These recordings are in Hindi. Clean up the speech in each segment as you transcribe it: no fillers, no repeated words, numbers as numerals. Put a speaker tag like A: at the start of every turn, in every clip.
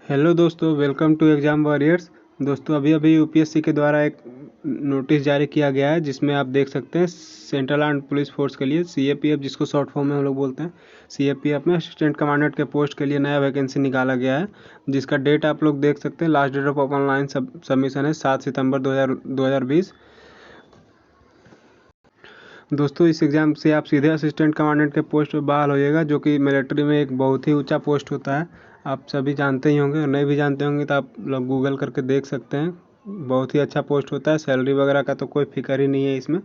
A: हेलो दोस्तों, वेलकम टू एग्ज़ाम वॉरियर्स। दोस्तों अभी यूपीएससी के द्वारा एक नोटिस जारी किया गया है जिसमें आप देख सकते हैं सेंट्रल आर्म्ड पुलिस फोर्स के लिए सीएपीएफ, जिसको शॉर्ट फॉर्म में हम लोग बोलते हैं, सीएपीएफ में असिस्टेंट कमांडेंट के पोस्ट के लिए नया वैकेंसी निकाला गया है, जिसका डेट आप लोग देख सकते हैं। Last date of online submission है 7 सितंबर 2020। दोस्तों इस एग्ज़ाम से आप सीधे असिस्टेंट कमांडेंट के पोस्ट पर बहाल होइएगा, जो कि मिलिट्री में एक बहुत ही ऊंचा पोस्ट होता है। आप सभी जानते ही होंगे, और नहीं भी जानते होंगे तो आप लोग गूगल करके देख सकते हैं। बहुत ही अच्छा पोस्ट होता है। सैलरी वगैरह का तो कोई फिक्र ही नहीं है इसमें।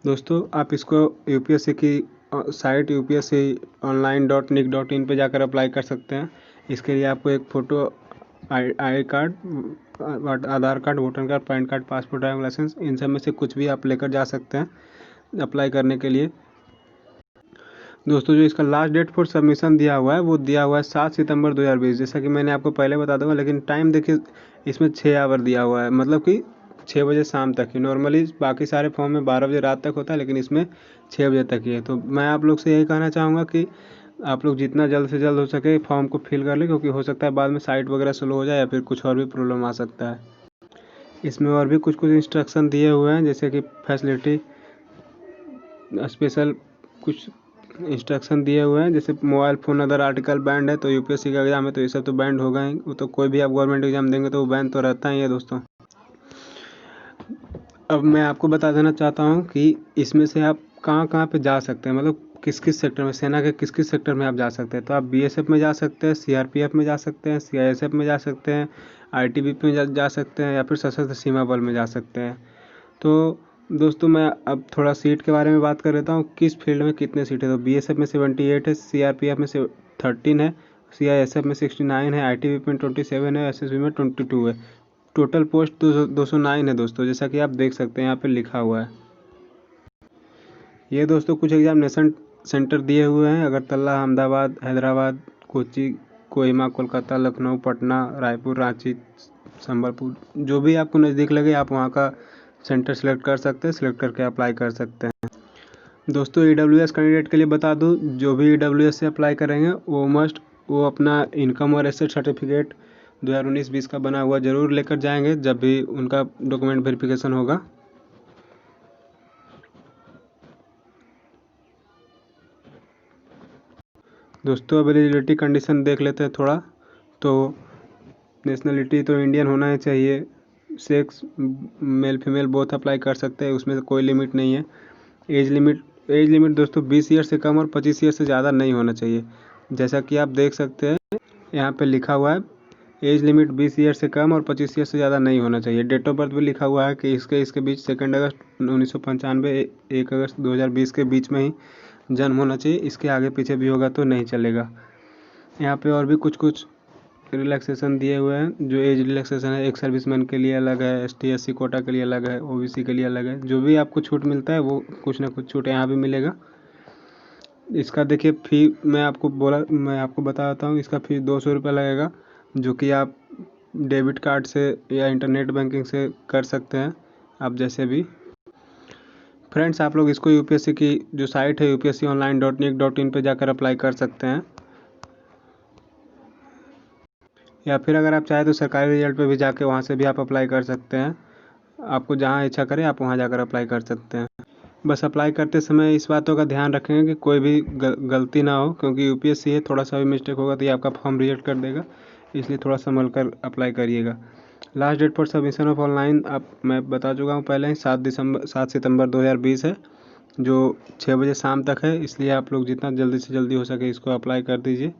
A: दोस्तों आप इसको यूपीएससी की साइट upsconline.nic.in पे जाकर अप्लाई कर सकते हैं। इसके लिए आपको एक photo, I card, Aadhaar card, voter card, PAN card, passport, driving licence, इन सब में से कुछ भी आप लेकर जा सकते हैं अप्लाई करने के लिए। दोस्तों जो इसका लास्ट डेट फॉर सबमिशन दिया हुआ है वो दिया हुआ है 7 सितंबर 2020, जैसा कि मैंने आपको पहले बता दूंगा। लेकिन टाइम देखिए, इसमें 6 आवर दिया हुआ है, मतलब कि 6 बजे शाम तक ही। नॉर्मली बाकी सारे फॉर्म में 12 बजे रात तक होता है, लेकिन इसमें 6 बजे तक ही है। तो मैं आप लोग से यही कहना चाहूँगा कि आप लोग जितना जल्द से जल्द हो सके फॉर्म को फिल कर लें, क्योंकि हो सकता है बाद में साइट वगैरह स्लो हो जाए या फिर कुछ और भी प्रॉब्लम आ सकता है। इसमें और भी कुछ इंस्ट्रक्शन दिए हुए हैं, जैसे कि फैसिलिटी स्पेशल कुछ इंस्ट्रक्शन दिए हुए हैं, जैसे mobile phone other article band है। तो यूपीएससी का एग्ज़ाम है तो ये सब तो बैंड होगा ही। वो तो कोई भी आप गवर्नमेंट एग्ज़ाम देंगे तो वो बैंड तो रहता ही है दोस्तों। अब मैं आपको बता देना चाहता हूँ कि इसमें से आप कहाँ कहाँ पे जा सकते हैं, मतलब किस किस सेक्टर में, सेना के किस किस सेक्टर में आप जा सकते हैं। तो आप बीएसएफ में जा सकते हैं, सीआरपीएफ में जा सकते हैं, सीआईएसएफ में जा सकते हैं, आईटीबीपी में जा सकते हैं, या फिर सशस्त्र सीमा बल में जा सकते हैं। तो दोस्तों मैं अब थोड़ा सीट के बारे में बात कर लेता हूँ, किस फील्ड में कितने सीट है। तो बीएसएफ में 78 है, सीआरपीएफ में 13 है, सीआईएसएफ में 69 है, आईटीबीपी में 27 है, एसएसबी में 22 है। टोटल पोस्ट 209 है दोस्तों, जैसा कि आप देख सकते हैं यहाँ पे लिखा हुआ है। ये दोस्तों कुछ एग्जामिनेशन सेंटर दिए हुए हैं: अगरतला, अहमदाबाद, हैदराबाद, कोची, कोहिमा, कोलकाता, लखनऊ, पटना, रायपुर, रांची, संबलपुर। जो भी आपको नज़दीक लगे आप वहाँ का सेंटर सेलेक्ट कर सकते हैं, सेलेक्ट करके अप्लाई कर सकते हैं। दोस्तों ईडब्ल्यूएस कैंडिडेट के लिए बता दूं, जो भी ईडब्ल्यूएस से अप्लाई करेंगे वो अपना इनकम और एसेट सर्टिफिकेट 2019-20 का बना हुआ ज़रूर लेकर जाएंगे जब भी उनका डॉक्यूमेंट वेरिफिकेशन होगा। दोस्तों अब एलिजिबिलिटी कंडीशन देख लेते हैं थोड़ा। तो नेशनलिटी तो इंडियन होना ही चाहिए। Sex male female both apply कर सकते हैं, उसमें कोई लिमिट नहीं है। एज लिमिट दोस्तों 20 ईयर से कम और 25 ईयर से ज़्यादा नहीं होना चाहिए। जैसा कि आप देख सकते हैं यहाँ पे लिखा हुआ है, एज लिमिट 20 ईयर से कम और 25 ईयर से ज़्यादा नहीं होना चाहिए। डेट ऑफ बर्थ भी लिखा हुआ है कि इसके बीच 2 अगस्त 1995 1 अगस्त 2020 के बीच में ही जन्म होना चाहिए। इसके आगे पीछे भी होगा तो नहीं चलेगा। यहाँ पे और भी कुछ रिलैक्सेशन दिए हुए हैं। जो एज रिलैक्सेशन है, एक सर्विसमैन के लिए अलग है, एसटी एससी कोटा के लिए अलग है, ओबीसी के लिए अलग है। जो भी आपको छूट मिलता है वो कुछ ना कुछ छूट यहाँ भी मिलेगा। इसका देखिए फ़ी मैं आपको बताता हूँ। इसका फ़ी 200 रुपये लगेगा, जो कि आप डेबिट कार्ड से या इंटरनेट बैंकिंग से कर सकते हैं, आप जैसे भी। फ्रेंड्स आप लोग इसको यूपीएससी की जो साइट है upsconline.nic.in पे जाकर अप्लाई कर सकते हैं, या फिर अगर आप चाहें तो सरकारी रिजल्ट पे भी जाके वहाँ से भी आप अप्लाई कर सकते हैं। आपको जहाँ इच्छा करे आप वहाँ जाकर अप्लाई कर सकते हैं। बस अप्लाई करते समय इस बातों का ध्यान रखेंगे कि कोई भी गलती ना हो, क्योंकि यूपीएससी है, थोड़ा सा भी मिस्टेक होगा तो ये आपका फॉर्म रिजेक्ट कर देगा। इसलिए थोड़ा संभल कर अप्लाई करिएगा। Last date for submission of online मैं बता चुका हूँ पहले ही, 7 सितंबर 2020 है, जो 6 बजे शाम तक है। इसलिए आप लोग जितना जल्दी से जल्दी हो सके इसको अप्लाई कर दीजिए।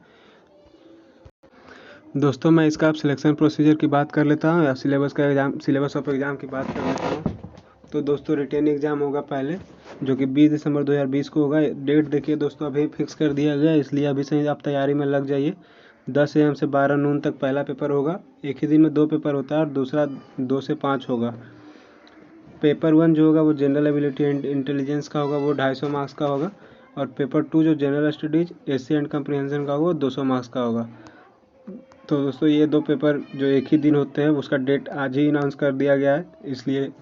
A: दोस्तों मैं इसका अब सिलेक्शन प्रोसीजर की बात कर लेता हूँ, या सिलेबस ऑफ एग्ज़ाम की बात कर लेता हूँ। तो दोस्तों रिटेन एग्ज़ाम होगा पहले, जो कि 20 दिसंबर 2020 को होगा। डेट देखिए दोस्तों अभी फिक्स कर दिया गया, इसलिए अभी से आप तैयारी में लग जाइए। 10 AM से 12 नून तक पहला पेपर होगा। एक ही दिन में 2 पेपर होता है, और दूसरा 2 से 5 होगा। पेपर 1 जो होगा वो जनरल एबिलिटी एंड इंटेलिजेंस का होगा, वो 250 मार्क्स का होगा। और पेपर 2 जो general studies SC and comprehension का होगा, वो 200 मार्क्स का होगा। तो दोस्तों ये 2 पेपर जो एक ही दिन होते हैं, उसका डेट आज ही अनाउंस कर दिया गया है, इसलिए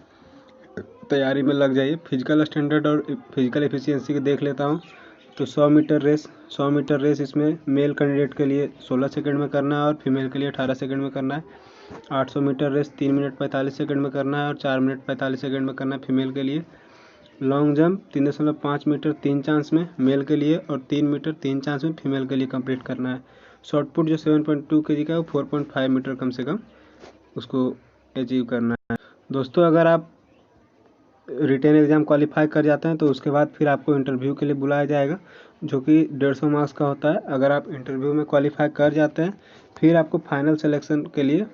A: तैयारी में लग जाइए। फिजिकल स्टैंडर्ड और फिजिकल एफिशिएंसी देख लेता हूँ। तो 100 मीटर रेस इसमें मेल कैंडिडेट के लिए 16 सेकंड में करना है और फीमेल के लिए 18 सेकंड में करना है। 800 मीटर रेस 3 मिनट 45 सेकंड में करना है और 4 मिनट 45 सेकंड में करना है फीमेल के लिए। लॉन्ग जंप 3.5 मीटर 3 चांस में मेल के लिए और 3 मीटर 3 चांस में फीमेल के लिए कंप्लीट करना है। शॉर्ट पुट जो 7.2 kg का है वो 4.5 मीटर कम से कम उसको अचीव करना है। दोस्तों अगर आप रिटेन एग्ज़ाम क्वालिफाई कर जाते हैं तो उसके बाद फिर आपको इंटरव्यू के लिए बुलाया जाएगा, जो कि 150 मार्क्स का होता है। अगर आप इंटरव्यू में क्वालिफाई कर जाते हैं फिर आपको फाइनल सिलेक्शन के लिए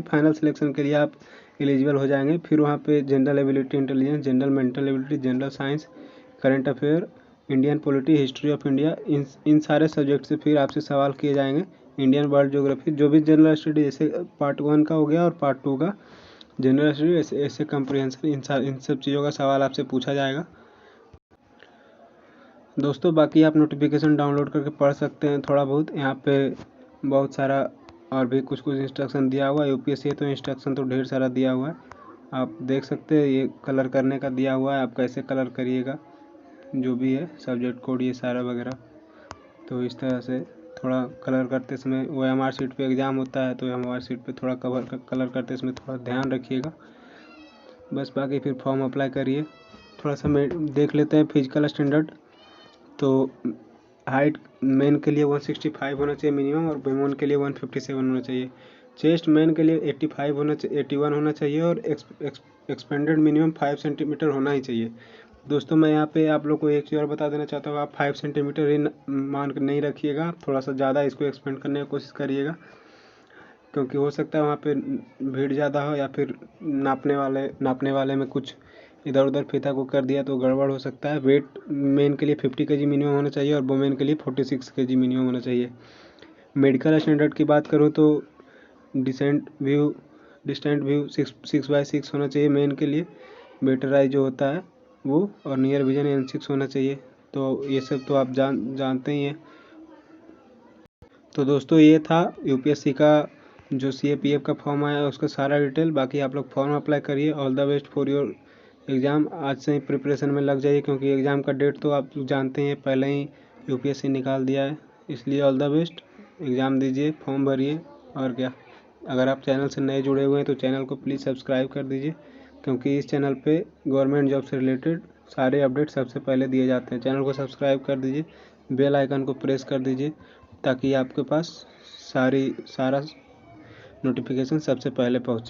A: फाइनल सिलेक्शन के लिए आप एलिजिबल हो जाएंगे। फिर वहाँ पे general ability intelligence, general mental ability, general science, current affair, Indian polity, history of India, इन सारे सब्जेक्ट से फिर आपसे सवाल किए जाएंगे। इंडियन वर्ल्ड ज्योग्राफी, जो भी जनरल स्टडी जैसे पार्ट 1 का हो गया और पार्ट 2 का जनरल स्टडी, ऐसे कंप्रिहेंशन, इन सब चीज़ों का सवाल आपसे पूछा जाएगा। दोस्तों बाकी आप नोटिफिकेशन डाउनलोड करके पढ़ सकते हैं थोड़ा बहुत। यहाँ पे बहुत सारा और भी कुछ इंस्ट्रक्शन दिया हुआ है। यूपीएससी तो इंस्ट्रक्शन तो ढेर सारा दिया हुआ है, आप देख सकते हैं। ये कलर करने का दिया हुआ है, आप कैसे कलर करिएगा, जो भी है सब्जेक्ट कोड ये सारा वगैरह। तो इस तरह से थोड़ा कलर करते समय, OMR शीट पे एग्ज़ाम होता है तो OMR शीट पे थोड़ा कलर करते समय थोड़ा ध्यान रखिएगा बस। बाकी फिर फॉर्म अप्लाई करिए। थोड़ा सा देख लेते हैं फिजिकल स्टैंडर्ड। तो हाइट मेन के लिए 165 होना चाहिए मिनिमम और वुमेन के लिए 157 होना चाहिए। चेस्ट मेन के लिए 81 होना चाहिए और एक्सपेंडेड मिनिमम 5 सेंटीमीटर होना ही चाहिए। दोस्तों मैं यहाँ पे आप लोग को एक चीज़ और बता देना चाहता हूँ, आप 5 सेंटीमीटर ही मान कर नहीं रखिएगा, थोड़ा सा ज़्यादा इसको एक्सपेंड करने की कोशिश करिएगा, क्योंकि हो सकता है वहाँ पे भीड़ ज़्यादा हो या फिर नापने वाले में कुछ इधर उधर फीता को कर दिया तो गड़बड़ हो सकता है। वेट मेन के लिए 50 kg मिनिमम होना चाहिए और वुमेन के लिए 46 kg मिनिमम होना चाहिए। मेडिकल स्टैंडर्ड की बात करूँ तो डिस्टेंट व्यू 6x6 होना चाहिए मेन के लिए। बेटर आई जो होता है वो, और नियर विजन N6 होना चाहिए। तो ये सब तो आप जानते ही हैं। तो दोस्तों ये था यूपीएससी का जो CAPF का फॉर्म आया है उसका सारा डिटेल। बाकी आप लोग फॉर्म अप्लाई करिए। All the best for your exam. आज से ही प्रिपरेशन में लग जाइए, क्योंकि एग्ज़ाम का डेट तो आप जानते हैं पहले ही यूपीएससी निकाल दिया है। इसलिए ऑल द बेस्ट, एग्ज़ाम दीजिए, फॉर्म भरिए। और क्या, अगर आप चैनल से नए जुड़े हुए हैं तो चैनल को प्लीज़ सब्सक्राइब कर दीजिए, क्योंकि इस चैनल पे गवर्नमेंट जॉब से रिलेटेड सारे अपडेट सबसे पहले दिए जाते हैं। चैनल को सब्सक्राइब कर दीजिए, बेल आइकन को प्रेस कर दीजिए, ताकि आपके पास सारा नोटिफिकेशन सबसे पहले पहुँचे।